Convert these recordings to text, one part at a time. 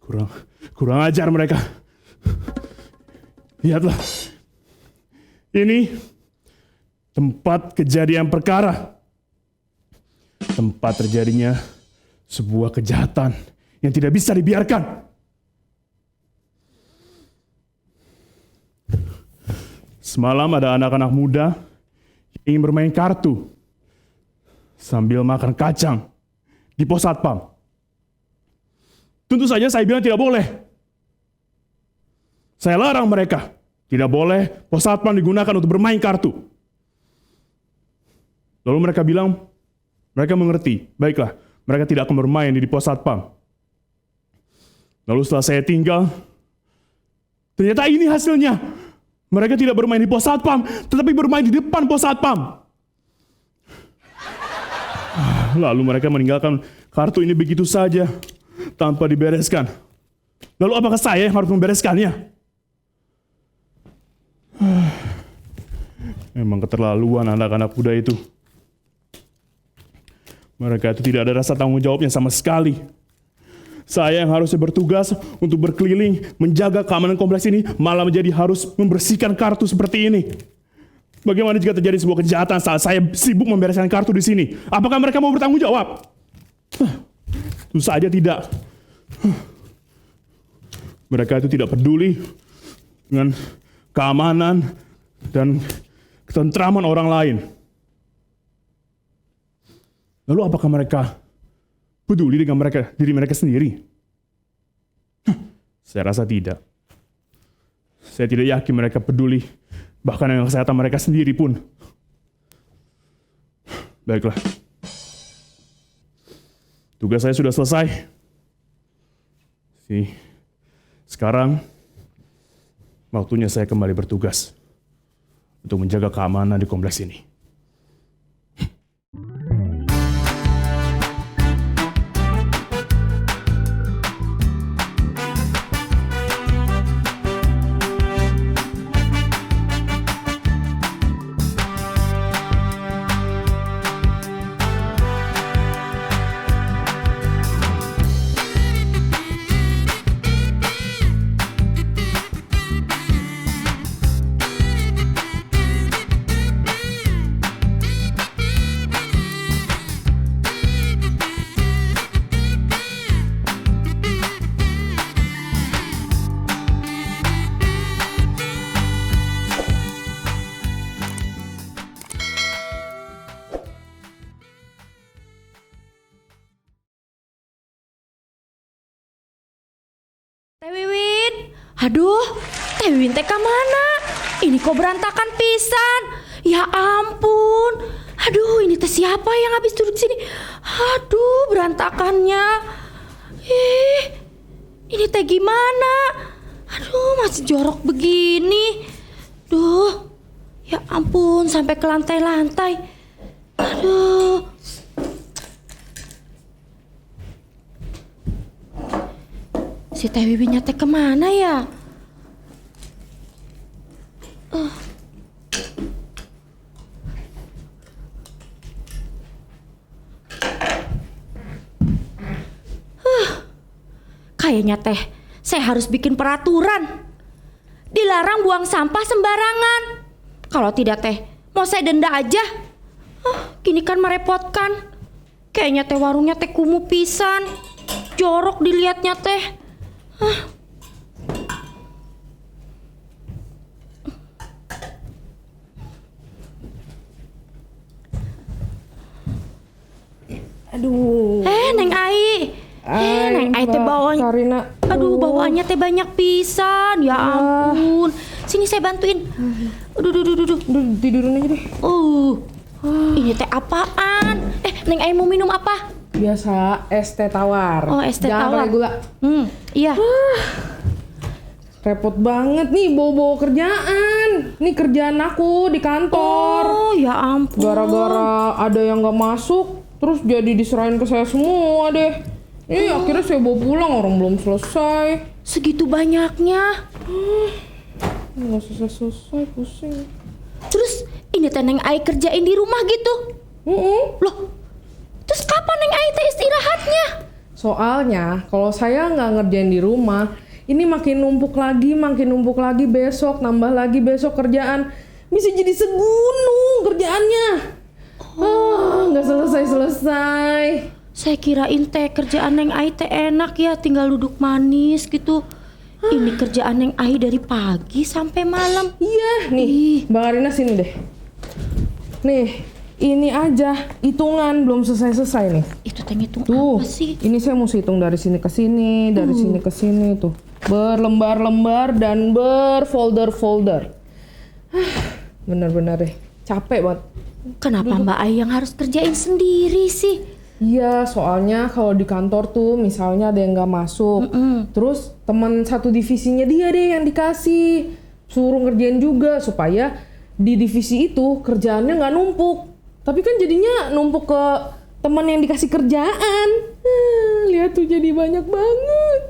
Kurang ajar mereka. Lihatlah. Ini tempat kejadian perkara. Tempat terjadinya sebuah kejahatan yang tidak bisa dibiarkan. Semalam ada anak-anak muda yang ingin bermain kartu sambil makan kacang di pos satpam. Tentu saja saya bilang tidak boleh. Saya larang mereka. Tidak boleh pos satpam digunakan untuk bermain kartu. Lalu mereka bilang, mereka mengerti. Baiklah, mereka tidak akan bermain di pos satpam. Lalu setelah saya tinggal, ternyata ini hasilnya. Mereka tidak bermain di pos satpam, tetapi bermain di depan pos satpam. Lalu mereka meninggalkan kartu ini begitu saja, tanpa dibereskan. Lalu apakah saya yang harus membereskannya? Memang keterlaluan anak-anak muda itu. Mereka itu tidak ada rasa tanggung jawabnya sama sekali. Saya yang harusnya bertugas untuk berkeliling, menjaga keamanan kompleks ini, malah menjadi harus membersihkan kartu seperti ini. Bagaimana jika terjadi sebuah kejahatan saat saya sibuk membereskan kartu di sini? Apakah mereka mau bertanggung jawab? Tentu saja tidak. Mereka itu tidak peduli dengan keamanan dan ketentraman orang lain. Lalu apakah mereka peduli dengan diri mereka sendiri? Saya rasa tidak. Saya tidak yakin mereka peduli bahkan dengan kesehatan mereka sendiri pun. Baiklah. Tugas saya sudah selesai. Sekarang waktunya saya kembali bertugas untuk menjaga keamanan di kompleks ini. Teh Wiwin, aduh, Teh Wiwin teh mana? Ini kok berantakan pisan. Ya ampun, aduh ini teh siapa yang habis duduk sini? Aduh berantakannya. Ini teh gimana? Aduh masih jorok begini. Duh, ya ampun sampai ke lantai-lantai. Aduh. Si Teh Wiwinnya teh kemana ya? Kayaknya teh saya harus bikin peraturan. Dilarang buang sampah sembarangan. Kalau tidak teh, mau saya denda aja. Gini kan merepotkan. Kayaknya teh warungnya teh kumuh pisan. Jorok dilihatnya teh. Aduh. Neng Ai. Neng Ai teh bawanya. Aduh, bawaannya teh banyak pisan. Ya ampun. Sini saya bantuin. Duh. Tidurin aja deh. Ini teh apaan? Neng Ai mau minum apa? Biasa es teh tawar. Oh, es teh Jangan tawar. pakai gula. Iya. Repot banget nih bawa-bawa kerjaan. Nih kerjaan aku di kantor. Oh, ya ampun. Gara-gara ada yang gak masuk, terus jadi diserahin ke saya semua deh. Akhirnya saya bawa pulang, orang belum selesai. Segitu banyaknya. Nggak selesai, pusing. Terus ini teh Neng Ai kerjain di rumah gitu? Loh, terus kapan Neng Ai teh istirahatnya? Soalnya kalau saya nggak ngerjain di rumah, ini makin numpuk lagi besok, nambah lagi besok kerjaan. Bisa jadi segunung kerjaannya. Nggak selesai-selesai. Saya kirain teh kerjaan Neng Ai teh enak ya, tinggal duduk manis gitu. Ini kerjaan Neng Ai dari pagi sampai malam. Iya, nih, Mbak Karina sini deh. Nih, ini aja hitungan belum selesai-selesai nih. Itu teh ngitung Tuh, apa sih? ini saya mesti hitung dari sini ke sini, dari sini ke sini tuh. Berlembar-lembar dan berfolder-folder. Bener-bener deh, capek banget. Kenapa Mbak Ai yang harus kerjain sendiri sih? Iya, soalnya kalau di kantor tuh misalnya ada yang nggak masuk, terus teman satu divisinya dia deh yang dikasih, suruh ngerjain juga supaya di divisi itu kerjaannya nggak numpuk. Tapi kan jadinya numpuk ke teman yang dikasih kerjaan. Lihat tuh jadi banyak banget.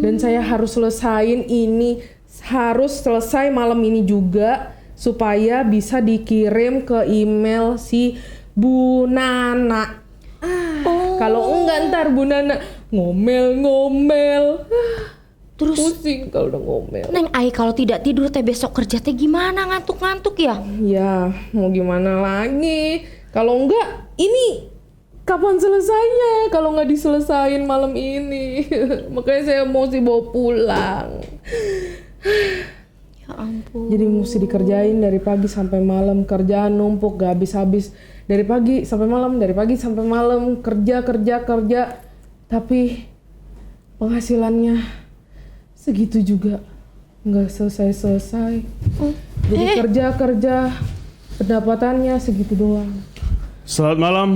Dan saya harus selesain ini, harus selesai malam ini juga supaya bisa dikirim ke email si Bu Nana. Kalau enggak ntar Bu Nana ngomel-ngomel. Terus Pusing kalau udah ngomel. Neng Ai kalau tidak tidur teh besok kerja teh gimana, ngantuk-ngantuk ya? Ya mau gimana lagi. Kalau enggak ini kapan selesainya kalau nggak diselesain malam ini. Makanya saya mesti bawa pulang. Ya ampun. Jadi mesti dikerjain dari pagi sampai malam. Kerjaan numpuk gak habis-habis. Dari pagi sampai malam, dari pagi sampai malam. Kerja. Tapi penghasilannya segitu juga. Nggak selesai-selesai. Jadi kerja. Pendapatannya segitu doang. Selamat malam,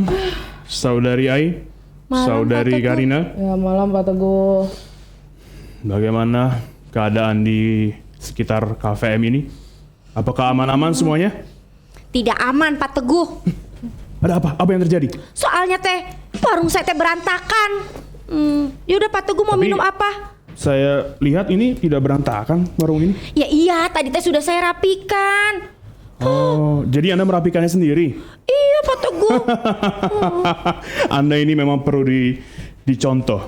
Saudari Ai, Malam, Saudari Pak Teguh. Karina. Ya malam Pak Teguh. Bagaimana keadaan di sekitar KVM ini? Apakah aman-aman semuanya? Tidak aman Pak Teguh. Ada apa? Apa yang terjadi? Soalnya teh warung saya teh berantakan. Yaudah Pak Teguh mau Tapi- minum apa? Saya lihat ini tidak berantakan warung ini. Ya iya, tadi teh sudah saya rapikan. Oh, jadi Anda merapikannya sendiri? Iya Pak Teguh. Anda ini memang perlu dicontoh.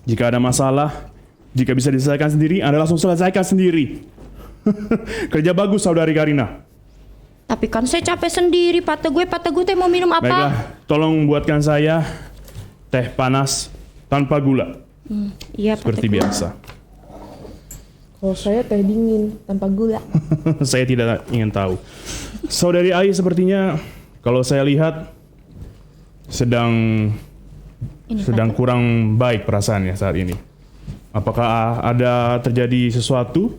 Jika ada masalah, jika bisa diselesaikan sendiri, Anda langsung selesaikan sendiri. Kerja bagus, Saudari Karina. Tapi kan saya capek sendiri Pak Teguh teh mau minum apa? Baiklah, tolong buatkan saya teh panas tanpa gula, Iya Pak seperti Teguh. biasa. Kalau saya teh dingin tanpa gula. Saya tidak ingin tahu. Saudari Ai sepertinya, kalau saya lihat, sedang kurang baik perasaannya saat ini. Apakah ada terjadi sesuatu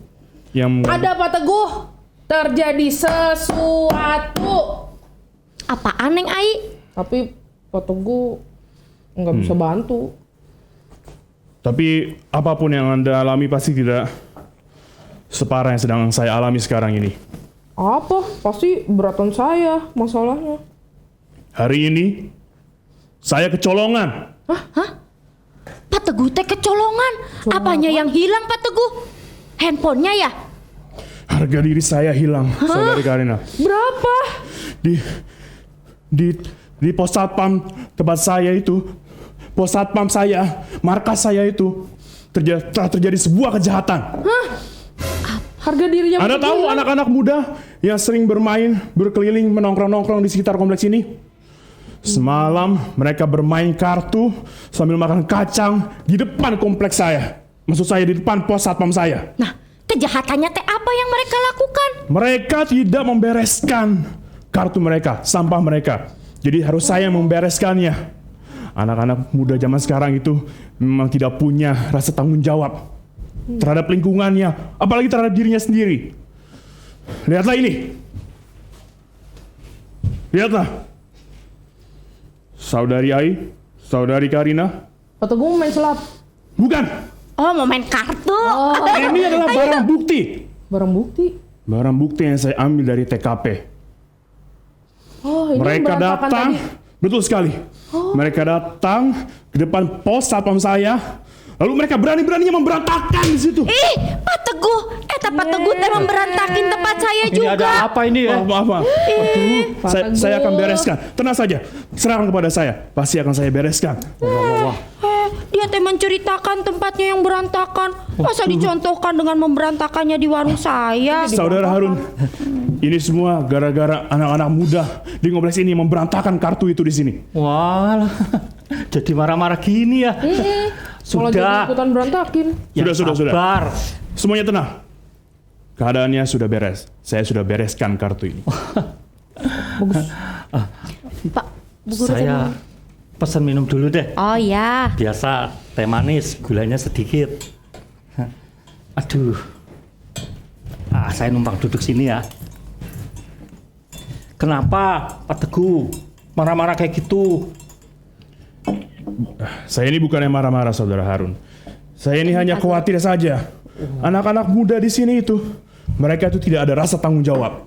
yang... Ada Pak Teguh. Terjadi sesuatu. Apaan Neng Ai? Tapi Pak Teguh nggak bisa bantu. Tapi apapun yang Anda alami pasti tidak separah yang sedang saya alami sekarang ini. Apa? Pasti beratan saya masalahnya. Hari ini, saya kecolongan. Pak Teguh teh kecolongan. Apanya yang hilang Pak Teguh? Handphonenya ya? Harga diri saya hilang, Saudari Karina. Berapa? Di pos satpam tempat saya itu, pos satpam saya, markas saya itu, telah terjadi sebuah kejahatan. Harga dirinya Anda tahu anak-anak muda yang sering bermain, berkeliling, menongkrong-nongkrong di sekitar kompleks ini? Semalam mereka bermain kartu sambil makan kacang di depan kompleks saya. Maksud saya di depan pos satpam saya. Nah, kejahatannya teh apa yang mereka lakukan? Mereka tidak membereskan kartu mereka, sampah mereka. Jadi harus saya membereskannya. Anak-anak muda zaman sekarang itu memang tidak punya rasa tanggung jawab terhadap lingkungannya, apalagi terhadap dirinya sendiri. Lihatlah ini. Lihatlah. Saudari Ai, Saudari Karina. Pak Teguh main sulap. Bukan. Oh, mau main kartu. Ini adalah barang bukti. Barang bukti. Barang bukti yang saya ambil dari TKP. Oh, ini Mereka yang berantakan datang, tadi. betul sekali. Mereka datang ke depan pos satpam saya, lalu mereka berani-beraninya memberantakan di situ. Ih, Pak Teguh. Pak Teguh teh memberantakin tempat saya Ini juga. ada apa ini ya? Maaf. Pak Saya akan Teguh. bereskan. Tenang saja, serahkan kepada saya. Pasti akan saya bereskan. Wah. dia teh menceritakan tempatnya yang berantakan. Masa dicontohkan dengan memberantakannya di warung saya? Saudara Harun, ini semua gara-gara anak-anak muda di kompleks ini memberantakan kartu itu di sini. Wah, jadi marah-marah gini ya. Malah jadi Sudah. ikutan berantakin. Sudah. Sabar. Semuanya tenang. Keadaannya sudah beres. Saya sudah bereskan kartu ini. Pak, Bu Guru teh Saya mau- pesan minum dulu deh. Oh ya. Biasa teh manis, gulanya sedikit. Aduh. Saya numpang duduk sini ya. Kenapa Pak Teguh marah-marah kayak gitu? Saya ini bukannya marah-marah, Saudara Harun. Saya ini hanya khawatir saja. Anak-anak muda di sini itu, mereka itu tidak ada rasa tanggung jawab.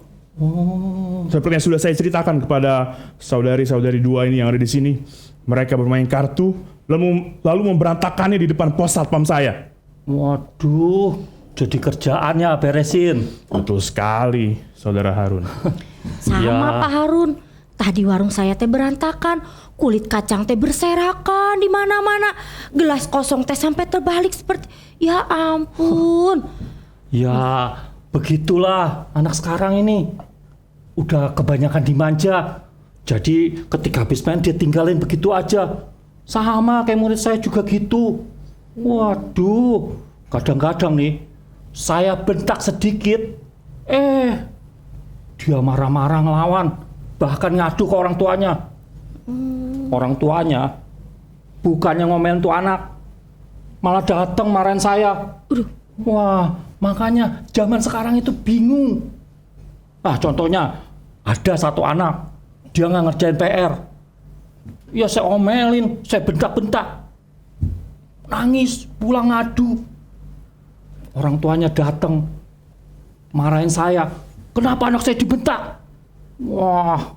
Seperti yang sudah saya ceritakan kepada saudari-saudari dua ini yang ada di sini. Mereka bermain kartu, lalu memberantakannya di depan pos satpam saya. Waduh, jadi kerjaannya beresin. Betul sekali, Saudara Harun. Sama Ya. Pak Harun. Tadi warung saya teh berantakan, kulit kacang teh berserakan di mana-mana, gelas kosong teh sampai terbalik seperti, ya ampun. Ya, begitulah anak sekarang ini. Udah kebanyakan dimanja. Jadi ketika habis main dia tinggalin begitu aja. Sama kayak murid saya juga gitu. Waduh, kadang-kadang nih saya bentak sedikit, dia marah-marah ngelawan, bahkan ngadu ke orang tuanya. Orang tuanya bukannya ngomelin tuh anak, malah datang marahin saya. Wah, makanya zaman sekarang itu bingung. Contohnya ada satu anak, dia nggak ngerjain PR. Ya saya omelin, saya bentak-bentak. Nangis, pulang ngadu. Orang tuanya datang, marahin saya. Kenapa anak saya dibentak? Wah,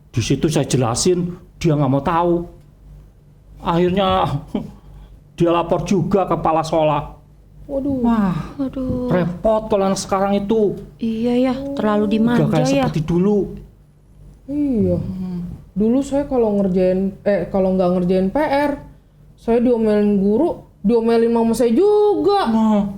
di situ saya jelasin, dia nggak mau tahu. Akhirnya dia lapor juga ke kepala sekolah. Waduh. Wah, Aduh, repot kalau anak sekarang itu. iya ya, terlalu Udah dimanja kayak ya. seperti dulu. Iya. Dulu saya kalau nggak ngerjain PR, saya diomelin guru, diomelin mama saya juga.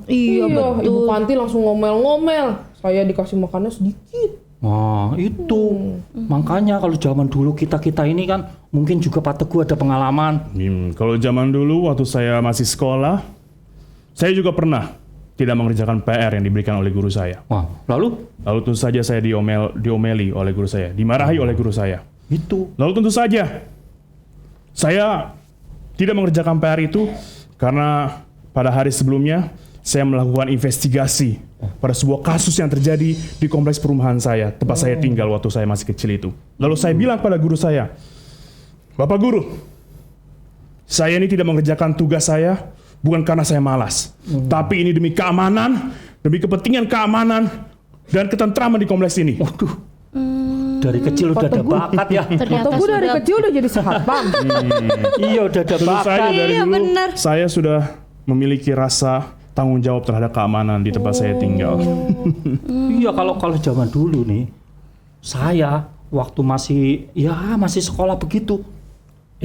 Iya, Ibu betul. Panti langsung ngomel-ngomel. Saya dikasih makannya sedikit. Nah, itu. Makanya kalau zaman dulu kita-kita ini kan mungkin juga Pak Teguh ada pengalaman. Kalau zaman dulu waktu saya masih sekolah, saya juga pernah tidak mengerjakan PR yang diberikan oleh guru saya. Wah, lalu Lalu tentu saja saya diomeli oleh guru saya, dimarahi oleh guru saya. itu. Lalu tentu saja saya tidak mengerjakan PR itu karena pada hari sebelumnya saya melakukan investigasi pada sebuah kasus yang terjadi di kompleks perumahan saya, tempat saya tinggal waktu saya masih kecil itu. Lalu saya bilang pada guru saya, "Bapak guru, saya ini tidak mengerjakan tugas saya bukan karena saya malas, tapi ini demi keamanan, demi kepentingan keamanan dan ketentraman di kompleks ini." Waduh. Dari kecil udah ada Teguh. bakat ya. Ternyata Atau gue dari sudah- kecil udah jadi satpam. Iya, udah ada Tentu bakat. saja dari Iya, dulu benar. saya sudah memiliki rasa tanggung jawab terhadap keamanan di tempat saya tinggal. Iya, kalau zaman dulu nih, saya waktu masih sekolah begitu.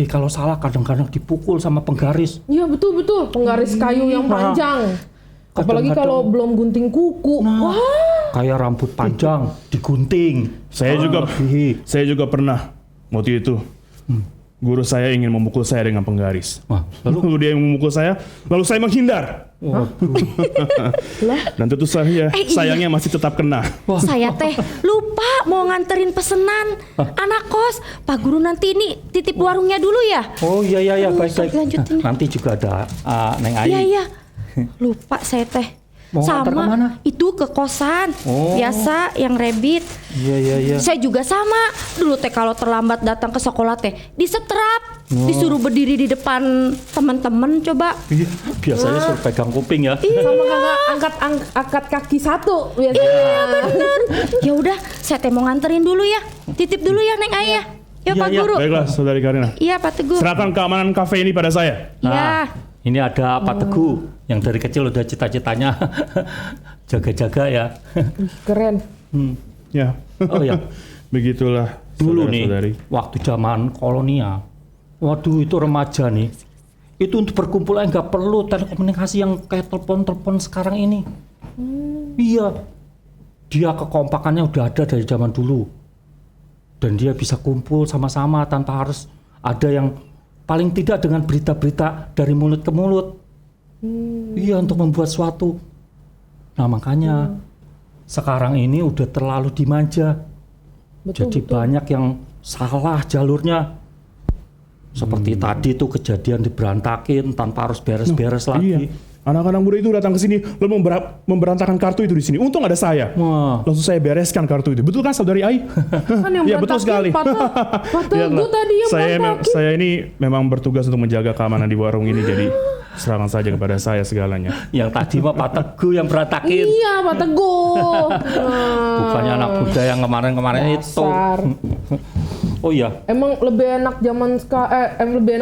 Kalau salah kadang-kadang dipukul sama penggaris. Iya betul. Penggaris kayu yang Nah, panjang. Apalagi kadang-kadang- kalau belum gunting kuku. Wah. Kayak rambut panjang digunting. Saya juga pernah waktu itu guru saya ingin memukul saya dengan penggaris. Wah, Lalu dia memukul saya, lalu saya menghindar. Waduh. Dan tentu saja iya. sayangnya masih tetap kena. Saya teh lupa mau nganterin pesenan anak kos. Pak Guru nanti ini titip warungnya dulu ya. Oh iya baik. lanjutin. Nanti juga ada Neng Ayi. Iya. Lupa saya teh. Mau nganter kemana? Itu ke kosan. Oh. Biasa yang rabbit. Iya. Saya juga sama. Dulu teh kalau terlambat datang ke sekolah teh disetrap, disuruh berdiri di depan teman-teman coba. Iya, biasanya suruh pegang kuping ya. Sama kakak angkat kaki satu biasanya. Iya bener. Ya udah, saya teh mau nganterin dulu ya. Titip dulu ya Neng Ayah. Ya Iya, Pak iya. Guru. Baiklah, Saudari Karina. Iya Pak Teguh. Serahkan keamanan kafe ini pada saya. Iya. Ini ada Pak Teguh yang dari kecil udah cita-citanya jaga-jaga ya. Keren. Ya. Oh ya, Begitulah dulu nih saudara-saudari. waktu zaman kolonial. Waduh, itu remaja nih. Itu untuk berkumpul aja nggak perlu telekomunikasi yang kayak telepon sekarang ini. Iya, dia kekompakannya udah ada dari zaman dulu. Dan dia bisa kumpul sama-sama tanpa harus ada yang paling tidak dengan berita-berita dari mulut ke mulut. Iya, untuk membuat suatu. Nah makanya sekarang ini udah terlalu dimanja. Jadi banyak yang salah jalurnya. Seperti tadi tuh kejadian diberantakin tanpa harus beres-beres lagi. Iya. Anak-anak muda itu datang ke sini lalu memberantakan kartu itu di sini. Untung ada saya. Wah. Langsung saya bereskan kartu itu. Betul kan saudari Ai? Kan yang Iya betul sekali. Pak Teguh tadi yang berantakin. Saya ini memang bertugas untuk menjaga keamanan di warung ini, jadi serahkan saja kepada saya segalanya. Yang tadi mah Pak Teguh yang berantakin. Iya Pak Teguh. Bukannya anak muda yang kemarin-kemarin itu. Dasar. Oh iya. Emang lebih enak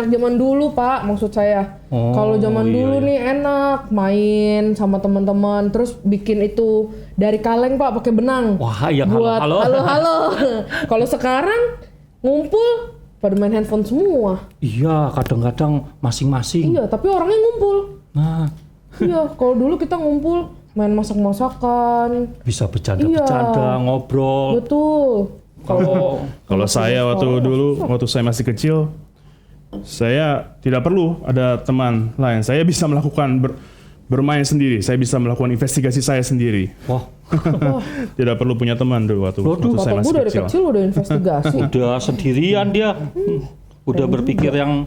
zaman dulu Pak, maksud saya. Oh, Kalau zaman iya, dulu iya. nih enak main sama teman-teman, terus bikin itu dari kaleng Pak, pakai benang. Wah, iya, Buat halo. halo. Kalau sekarang ngumpul pada main handphone semua. Iya, kadang-kadang masing-masing. Iya, tapi orangnya ngumpul. Nah, Iya, kalau dulu kita ngumpul main masak-masakan. bisa bercanda-bercanda, ngobrol. Betul. Kalau saya waktu saya masih kecil, saya tidak perlu ada teman lain. Saya bisa melakukan bermain sendiri. Saya bisa melakukan investigasi saya sendiri. Wah, Tidak perlu punya teman dulu waktu saya Bapak masih gue dari kecil. kecil udah investigasi. udah sendirian dia. Udah berpikir yang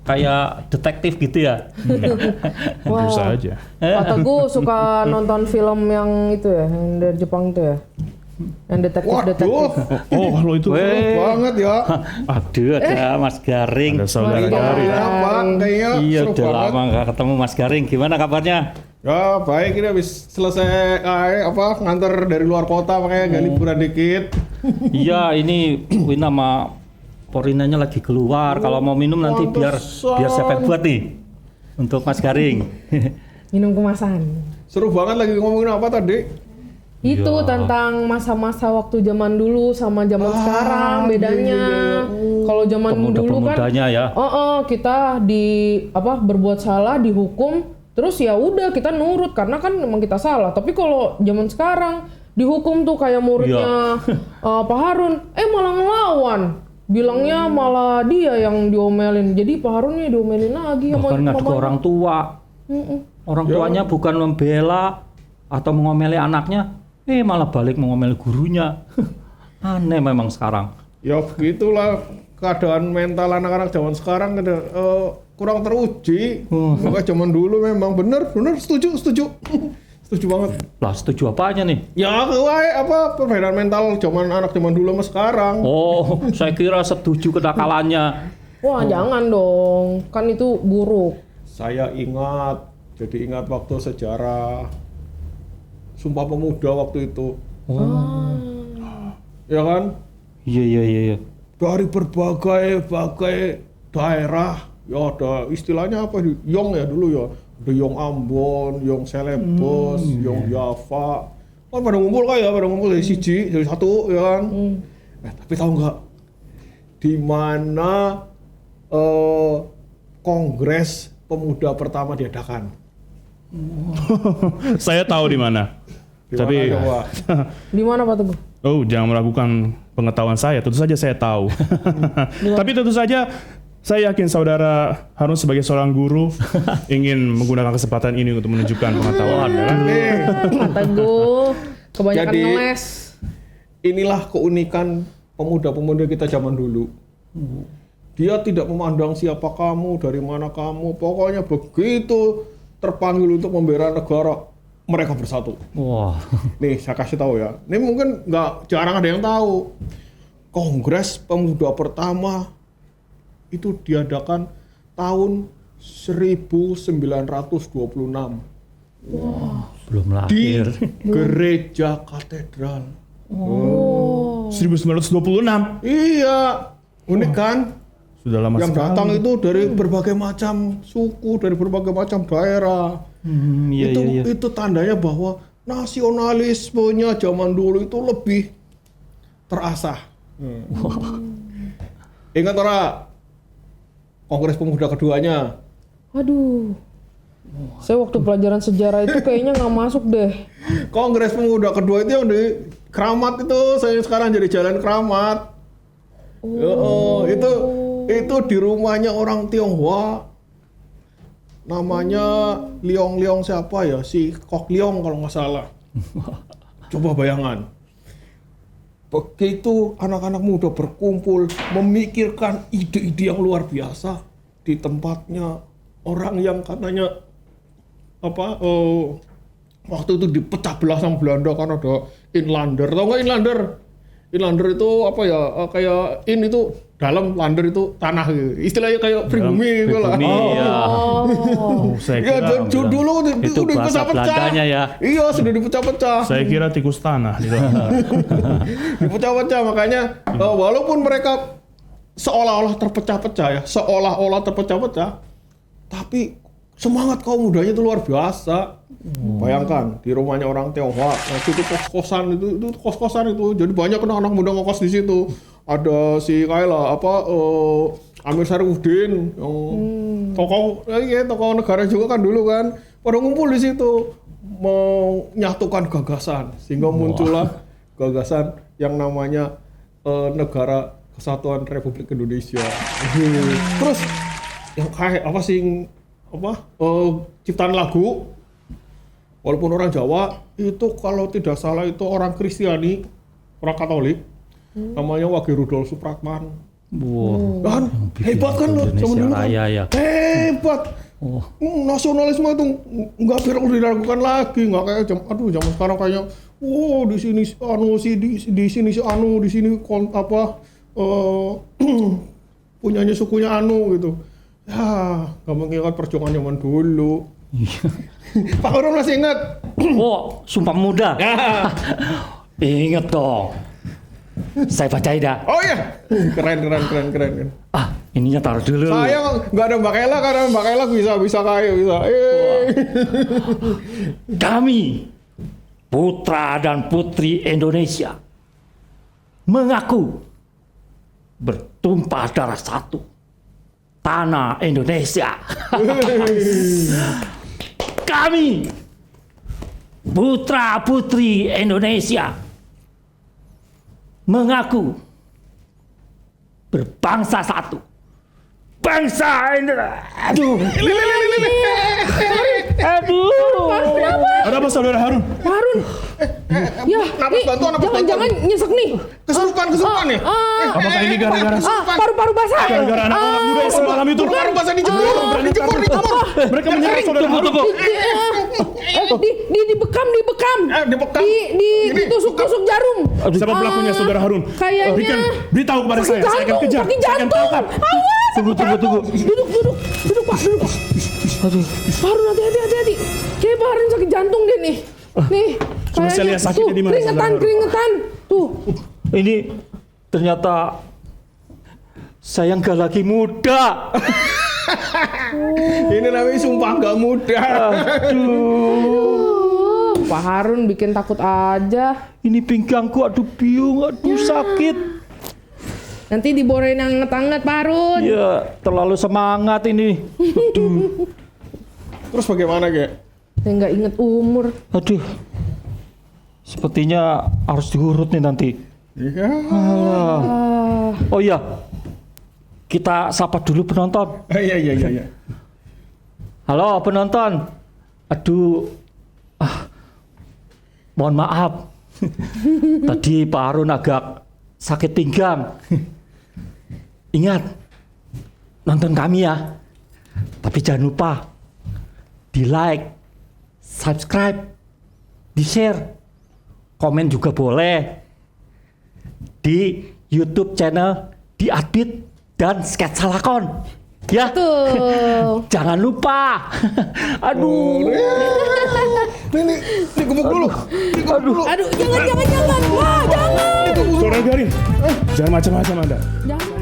kayak detektif gitu ya. Tentu saja. Pak Teguh suka nonton film yang itu ya, yang dari Jepang itu ya, yang detektif. Oh, kalau itu Weh. banget ya. Aduh, ada Mas Garing. ada saudara Mas Garing. Ya, Pak, kayaknya Iya, seru udah banget. lama nggak ketemu Mas Garing. Gimana kabarnya? Ya, baik, ini habis selesai nganter dari luar kota, makanya agak liburan dikit. Iya, ini Wina sama Porinanya lagi keluar. Kalau mau minum nanti biar siapa yang buat nih untuk Mas Garing. Minum kemasan. Seru banget lagi ngomongin apa tadi? Itu Iya. tentang masa-masa waktu zaman dulu sama zaman sekarang bedanya. Kalau zaman dulu kan, Pemuda-pemudanya ya. kita berbuat salah dihukum, terus ya udah kita nurut karena kan memang kita salah. Tapi kalau zaman sekarang dihukum tuh kayak muridnya Pak Harun, malah ngelawan. Bilangnya malah dia yang diomelin. Jadi Pak Harun nih diomelin lagi sama Bahkan ngadu ke orang tua. Orang tuanya bukan membela atau mengomeli anaknya, malah balik mengomeli gurunya. Aneh memang sekarang. Ya begitulah keadaan mental anak-anak zaman sekarang kurang teruji. Makanya zaman dulu memang bener setuju. Setuju banget. Lah, setuju apanya nih? Ya, perbedaan mental anak zaman dulu sama sekarang. Oh, saya kira setuju kenakalannya. Wah jangan dong, kan itu buruk. Saya jadi ingat waktu sejarah Sumpah Pemuda waktu itu. Ya kan? Iya. Dari berbagai daerah, ya ada istilahnya apa? Yong ya dulu ya. Ada Yong Ambon, Yong Celebes, Yong Java. Kan pada ngumpul dari dari satu, ya kan? Tapi tahu nggak? Di mana Kongres Pemuda pertama diadakan? Saya tahu di mana. Tapi Di mana Pak Teguh? jangan meragukan pengetahuan saya. Tentu saja saya tahu. Tapi tentu saja saya yakin saudara Harun sebagai seorang guru ingin menggunakan kesempatan ini untuk menunjukkan pengetahuan. Pak Teguh, kebanyakan Jadi, ngeles. Inilah keunikan pemuda-pemuda kita zaman dulu. Dia tidak memandang siapa kamu, dari mana kamu. Pokoknya begitu terpanggil untuk membela negara, mereka bersatu. Wah. Nih saya kasih tahu ya. Ini mungkin jarang ada yang tahu. Kongres Pemuda pertama itu diadakan tahun 1926 Belum di lahir. Gereja Katedral. 1926. Iya, unik kan? Sudah lama Yang sekali. datang itu dari berbagai macam suku, dari berbagai macam daerah. Iya. Itu tandanya bahwa nasionalismenya zaman dulu itu lebih terasah. Ingat ora? Kongres Pemuda keduanya Aduh. Saya waktu pelajaran sejarah itu kayaknya nggak masuk deh. Kongres Pemuda kedua itu yang di Keramat itu, saya sekarang jadi Jalan Keramat. Itu di rumahnya orang Tionghoa. Namanya Liong siapa ya? Si Kok Liong kalau nggak salah. Coba bayangan. Begitu anak-anak muda berkumpul memikirkan ide-ide yang luar biasa di tempatnya orang yang katanya waktu itu dipecah belah sama Belanda karena ada inlander. Tahu nggak inlander? Inlander itu apa ya? Kayak itu dalam, lander itu tanah gitu. Istilahnya kayak pribumi gitu lah. Saya Ya, kira dulu itu bahasa dipecah-pecah. Belandanya ya. Iya, sudah dipecah-pecah. saya kira tikus tanah gitu. Dipecah-pecah, makanya walaupun mereka seolah-olah terpecah-pecah, tapi semangat kaum mudanya itu luar biasa. Bayangkan di rumahnya orang Tionghoa, waktu itu kos-kosan itu, jadi banyak anak muda ngekos di situ. Ada si Kaila Amir Syarifuddin, yang tokoh negara juga kan dulu kan, pada ngumpul di situ menyatukan gagasan, sehingga muncullah gagasan yang namanya Negara Kesatuan Republik Indonesia. Terus yang kayak ciptaan lagu, walaupun orang Jawa itu kalau tidak salah itu orang Kristiani, orang Katolik, namanya Wage Rudolf Supratman. Kan hebat kan loh zaman dulu kan? Ya. Hebat. Nasionalisme itu nggak perlu diragukan lagi, nggak kayak zaman sekarang kayaknya di sini di sini punyanya sukunya gitu. Ya, nggak mengingat perjuangan zaman dulu. Pak Harun masih ingat? Sumpah Pemuda. Ingat dong. Saya bacain dah. Oh iya, keren. Ininya taruh dulu. Saya nggak ada Mbak Ella, karena Mbak Ella bisa kaya. Kami, putra dan putri Indonesia, mengaku bertumpah darah satu, tanah Indonesia. Kami, putra putri Indonesia, mengaku berbangsa satu, bangsa Indonesia. Aduh. Ada apa saudara Harun? Ya, Napas bantuan. jangan nyesek nih. Kesurupan ya? Apakah ini gara-gara Paru-paru basah. gara-gara anak muda yang semalam itu? Baru bahasa dijemur. Mereka menyerang saudara Harun. Dibekam. Dibekam. Ditusuk jarum. Siapa pelakunya saudara Harun? Kayaknya Berikan beritahu kepada saya akan kejar. sakit Saya akan jantung. tangkap. Tunggu. Duduk Pak. Aduh. Harun hati-hati. Kayak Pak Harun sakit jantung deh nih. Nih. Coba saya lihat sakitnya di mana, saudara. Keringetan. Tuh. Ini ternyata saya nggak lagi muda. Ini namanya sumpah gak mudah. Pak Harun bikin takut aja. Ini pinggangku, aduh biung, aduh sakit. Nanti diborain yang ngetang-nget Pak Harun. Ya, terlalu semangat ini. Aduh. Terus bagaimana, Ge? Saya nggak inget umur. Aduh. Sepertinya harus diurut nih nanti. Iya. Oh iya. Kita sapa dulu penonton. Iya. Halo penonton. Aduh. Mohon maaf. Tadi Pak Harun agak sakit pinggang. Ingat, nonton kami ya. Tapi jangan lupa di like, subscribe, di share, komen juga boleh. Di YouTube channel Di Adbit dan Sketsa Lakon. Ya. Tuh. Jangan lupa. Aduh. Ini gebuk dulu. Aduh, jangan. Wah, jangan. Saudara Garin, jangan macam-macam Anda. Jangan.